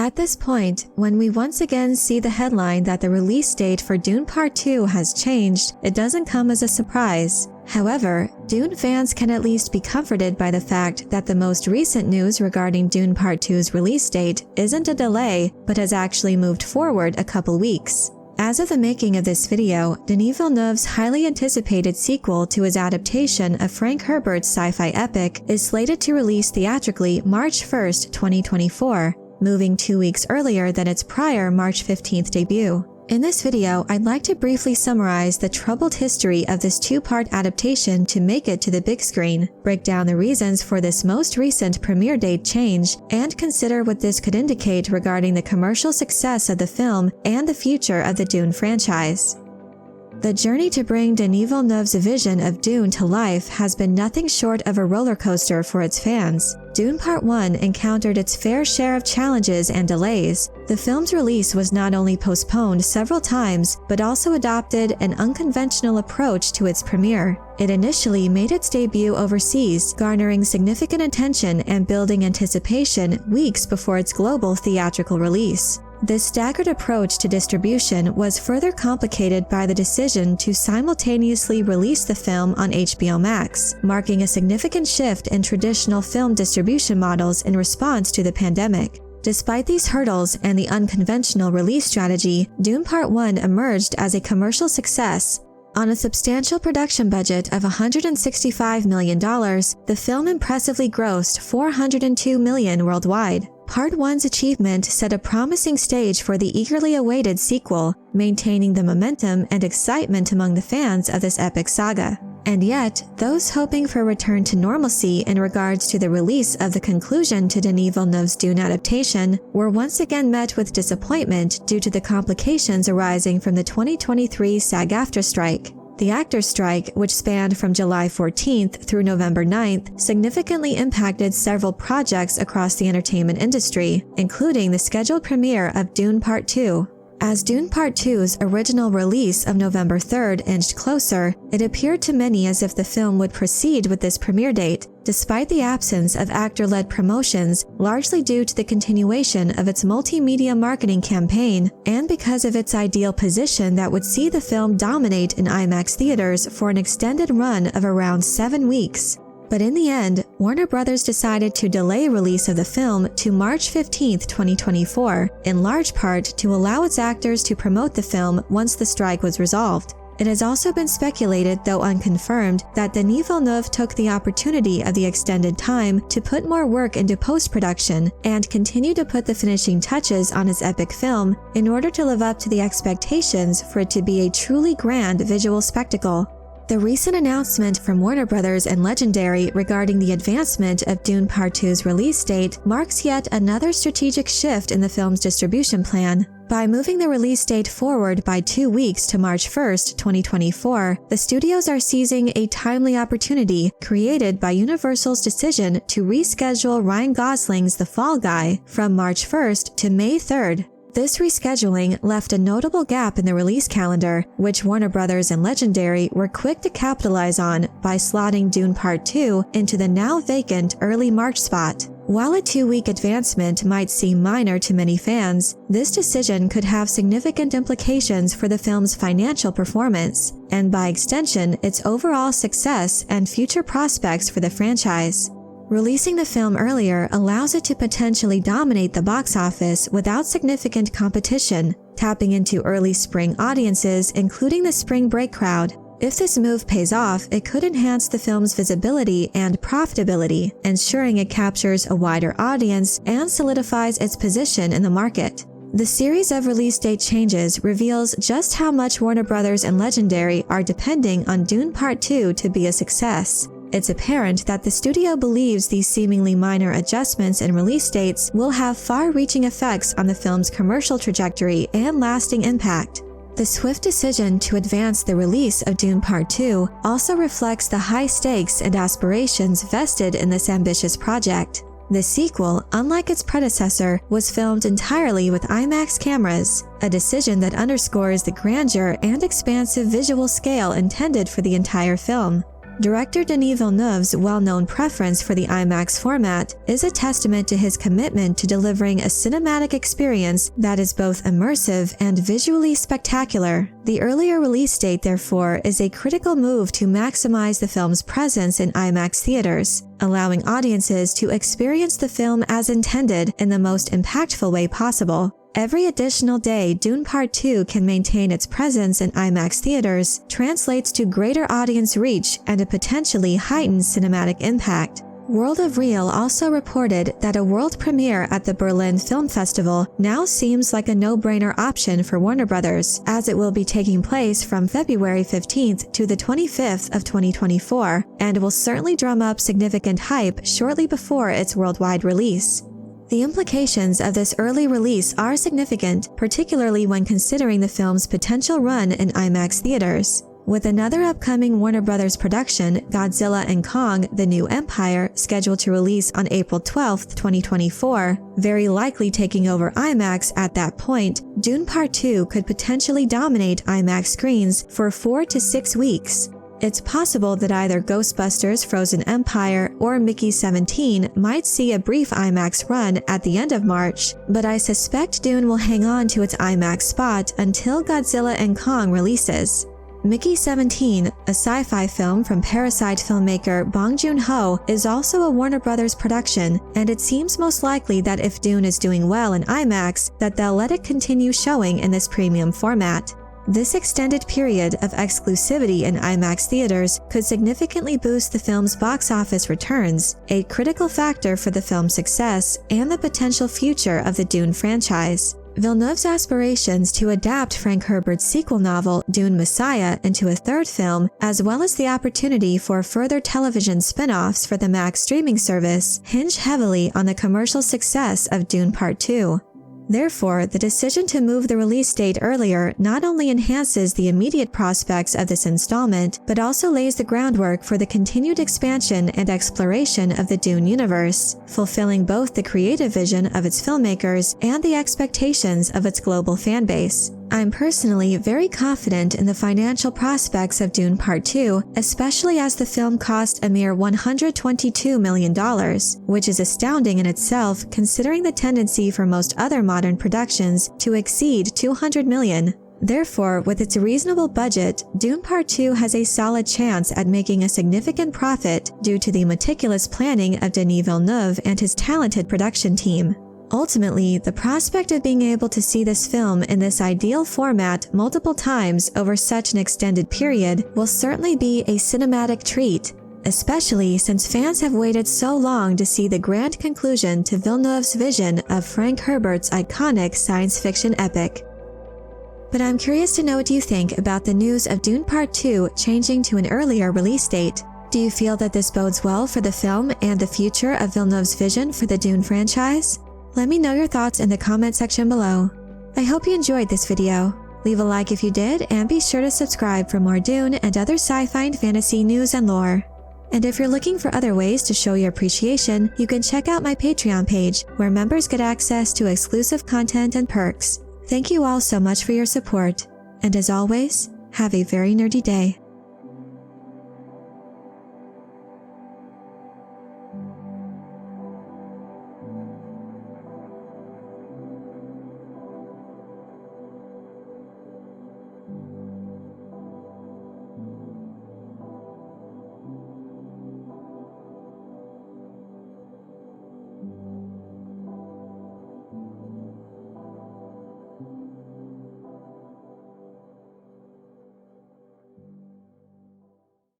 At this point, when we once again see the headline that the release date for Dune Part 2 has changed, it doesn't come as a surprise. However, Dune fans can at least be comforted by the fact that the most recent news regarding Dune Part 2's release date isn't a delay, but has actually moved forward a couple weeks. As of the making of this video, Denis Villeneuve's highly anticipated sequel to his adaptation of Frank Herbert's sci-fi epic is slated to release theatrically March 1st, 2024, moving 2 weeks earlier than its prior March 15th debut. In this video, I'd like to briefly summarize the troubled history of this two-part adaptation to make it to the big screen, break down the reasons for this most recent premiere date change, and consider what this could indicate regarding the commercial success of the film and the future of the Dune franchise. The journey to bring Denis Villeneuve's vision of Dune to life has been nothing short of a roller coaster for its fans. Dune Part 1 encountered its fair share of challenges and delays. The film's release was not only postponed several times, but also adopted an unconventional approach to its premiere. It initially made its debut overseas, garnering significant attention and building anticipation weeks before its global theatrical release. This staggered approach to distribution was further complicated by the decision to simultaneously release the film on HBO Max, marking a significant shift in traditional film distribution models in response to the pandemic. Despite these hurdles and the unconventional release strategy, Dune Part 1 emerged as a commercial success. On a substantial production budget of $165 million, the film impressively grossed $402 million worldwide. Part 1's achievement set a promising stage for the eagerly awaited sequel, maintaining the momentum and excitement among the fans of this epic saga. And yet, those hoping for a return to normalcy in regards to the release of the conclusion to Denis Villeneuve's Dune adaptation were once again met with disappointment due to the complications arising from the 2023 SAG-AFTRA strike. The actors' strike, which spanned from July 14th through November 9th, significantly impacted several projects across the entertainment industry, including the scheduled premiere of Dune Part 2. As Dune Part 2's original release of November 3rd inched closer, it appeared to many as if the film would proceed with this premiere date, despite the absence of actor-led promotions, largely due to the continuation of its multimedia marketing campaign and because of its ideal position that would see the film dominate in IMAX theaters for an extended run of around 7 weeks. But in the end, Warner Bros. Decided to delay release of the film to March 15, 2024, in large part to allow its actors to promote the film once the strike was resolved. It has also been speculated, though unconfirmed, that Denis Villeneuve took the opportunity of the extended time to put more work into post-production and continue to put the finishing touches on his epic film in order to live up to the expectations for it to be a truly grand visual spectacle. The recent announcement from Warner Bros. And Legendary regarding the advancement of Dune Part 2's release date marks yet another strategic shift in the film's distribution plan. By moving the release date forward by 2 weeks to March 1st, 2024, the studios are seizing a timely opportunity created by Universal's decision to reschedule Ryan Gosling's The Fall Guy from March 1st to May 3rd. This rescheduling left a notable gap in the release calendar, which Warner Bros. And Legendary were quick to capitalize on by slotting Dune Part 2 into the now vacant early March spot. While a 2-week advancement might seem minor to many fans, this decision could have significant implications for the film's financial performance, and by extension, its overall success and future prospects for the franchise. Releasing the film earlier allows it to potentially dominate the box office without significant competition, tapping into early spring audiences, including the spring break crowd. If this move pays off, it could enhance the film's visibility and profitability, ensuring it captures a wider audience and solidifies its position in the market. The series of release date changes reveals just how much Warner Bros. And Legendary are depending on Dune Part 2 to be a success. It's apparent that the studio believes these seemingly minor adjustments in release dates will have far-reaching effects on the film's commercial trajectory and lasting impact. The swift decision to advance the release of Dune Part 2 also reflects the high stakes and aspirations vested in this ambitious project. The sequel, unlike its predecessor, was filmed entirely with IMAX cameras, a decision that underscores the grandeur and expansive visual scale intended for the entire film. Director Denis Villeneuve's well-known preference for the IMAX format is a testament to his commitment to delivering a cinematic experience that is both immersive and visually spectacular. The earlier release date, therefore, is a critical move to maximize the film's presence in IMAX theaters, allowing audiences to experience the film as intended in the most impactful way possible. Every additional day Dune Part 2 can maintain its presence in IMAX theaters translates to greater audience reach and a potentially heightened cinematic impact. World of Real also reported that a world premiere at the Berlin Film Festival now seems like a no-brainer option for Warner Bros., as it will be taking place from February 15th to the 25th of 2024, and will certainly drum up significant hype shortly before its worldwide release. The implications of this early release are significant, particularly when considering the film's potential run in IMAX theaters. With another upcoming Warner Bros. Production, Godzilla & Kong: The New Empire, scheduled to release on April 12, 2024, very likely taking over IMAX at that point, Dune Part 2 could potentially dominate IMAX screens for 4 to 6 weeks. It's possible that either Ghostbusters: Frozen Empire or Mickey 17 might see a brief IMAX run at the end of March, but I suspect Dune will hang on to its IMAX spot until Godzilla & Kong releases. Mickey 17, a sci-fi film from Parasite filmmaker Bong Joon-ho, is also a Warner Bros. Production, and it seems most likely that if Dune is doing well in IMAX, that they'll let it continue showing in this premium format. This extended period of exclusivity in IMAX theaters could significantly boost the film's box office returns, a critical factor for the film's success and the potential future of the Dune franchise. Villeneuve's aspirations to adapt Frank Herbert's sequel novel, Dune Messiah, into a third film, as well as the opportunity for further television spin-offs for the Max streaming service, hinge heavily on the commercial success of Dune Part 2. Therefore, the decision to move the release date earlier not only enhances the immediate prospects of this installment, but also lays the groundwork for the continued expansion and exploration of the Dune universe, fulfilling both the creative vision of its filmmakers and the expectations of its global fanbase. I'm personally very confident in the financial prospects of Dune Part 2, especially as the film cost a mere $122 million, which is astounding in itself considering the tendency for most other modern productions to exceed $200 million. Therefore, with its reasonable budget, Dune Part 2 has a solid chance at making a significant profit due to the meticulous planning of Denis Villeneuve and his talented production team. Ultimately, the prospect of being able to see this film in this ideal format multiple times over such an extended period will certainly be a cinematic treat, especially since fans have waited so long to see the grand conclusion to Villeneuve's vision of Frank Herbert's iconic science fiction epic. But I'm curious to know what you think about the news of Dune Part 2 changing to an earlier release date. Do you feel that this bodes well for the film and the future of Villeneuve's vision for the Dune franchise? Let me know your thoughts in the comment section below. I hope you enjoyed this video. Leave a like if you did, and be sure to subscribe for more Dune and other sci-fi and fantasy news and lore. And if you're looking for other ways to show your appreciation, you can check out my Patreon page, where members get access to exclusive content and perks. Thank you all so much for your support, and as always, have a very nerdy day.